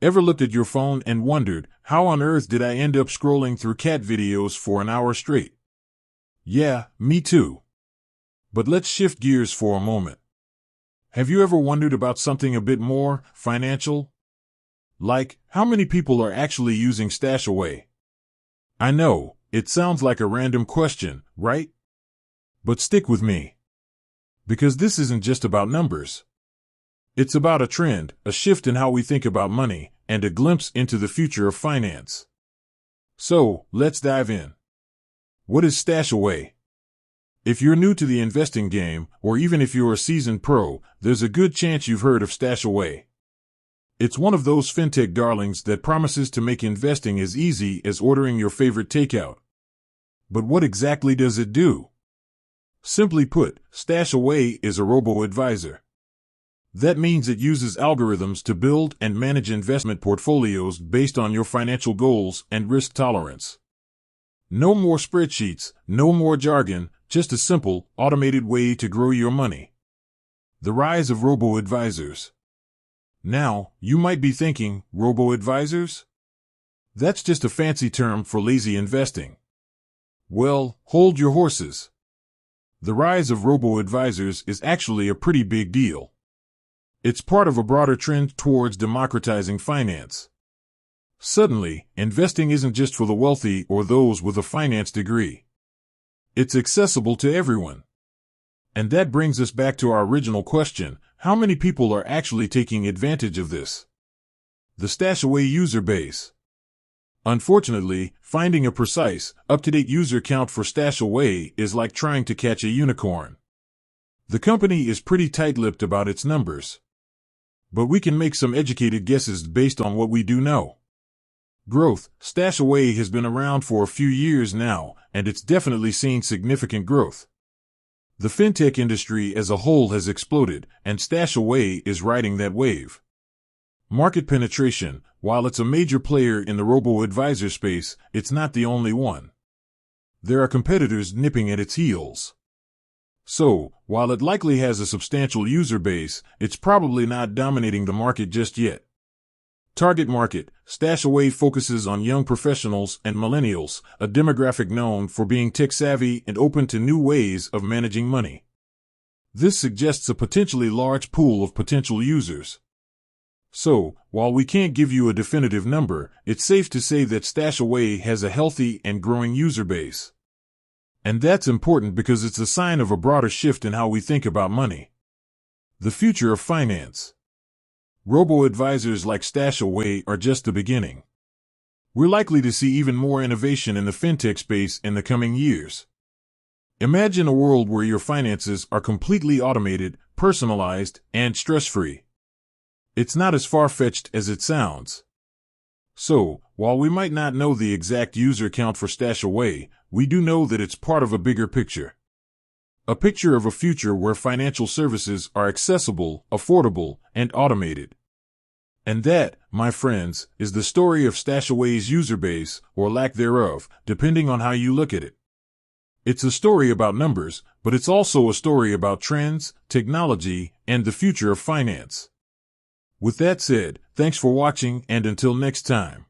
Ever looked at your phone and wondered, how on earth did I end up scrolling through cat videos for an hour straight? Yeah, me too. But let's shift gears for a moment. Have you ever wondered about something a bit more financial? Like, how many people are actually using StashAway? I know, it sounds like a random question, right? But stick with me. Because this isn't just about numbers. It's about a trend, a shift in how we think about money, and a glimpse into the future of finance. So, let's dive in. What is StashAway? If you're new to the investing game, or even if you're a seasoned pro, there's a good chance you've heard of StashAway. It's one of those fintech darlings that promises to make investing as easy as ordering your favorite takeout. But what exactly does it do? Simply put, StashAway is a robo-advisor. That means it uses algorithms to build and manage investment portfolios based on your financial goals and risk tolerance. No more spreadsheets, no more jargon, just a simple, automated way to grow your money. The rise of robo-advisors. Now, you might be thinking, robo-advisors? That's just a fancy term for lazy investing. Well, hold your horses. The rise of robo-advisors is actually a pretty big deal. It's part of a broader trend towards democratizing finance. Suddenly, investing isn't just for the wealthy or those with a finance degree. It's accessible to everyone. And that brings us back to our original question, how many people are actually taking advantage of this? The StashAway user base. Unfortunately, finding a precise, up-to-date user count for StashAway is like trying to catch a unicorn. The company is pretty tight-lipped about its numbers. But we can make some educated guesses based on what we do know. Growth. StashAway has been around for a few years now, and it's definitely seen significant growth. The fintech industry as a whole has exploded, and StashAway is riding that wave. Market penetration. While it's a major player in the robo-advisor space, it's not the only one. There are competitors nipping at its heels. So, while it likely has a substantial user base, it's probably not dominating the market just yet. Target market. StashAway focuses on young professionals and millennials, a demographic known for being tech-savvy and open to new ways of managing money. This suggests a potentially large pool of potential users. So, while we can't give you a definitive number, it's safe to say that StashAway has a healthy and growing user base. And that's important because it's a sign of a broader shift in how we think about money. The future of finance. Robo-advisors like StashAway are just the beginning. We're likely to see even more innovation in the fintech space in the coming years. Imagine a world where your finances are completely automated, personalized, and stress-free. It's not as far-fetched as it sounds. So, while we might not know the exact user count for StashAway, we do know that it's part of a bigger picture. A picture of a future where financial services are accessible, affordable, and automated. And that, my friends, is the story of StashAway's user base, or lack thereof, depending on how you look at it. It's a story about numbers, but it's also a story about trends, technology, and the future of finance. With that said, thanks for watching, and until next time.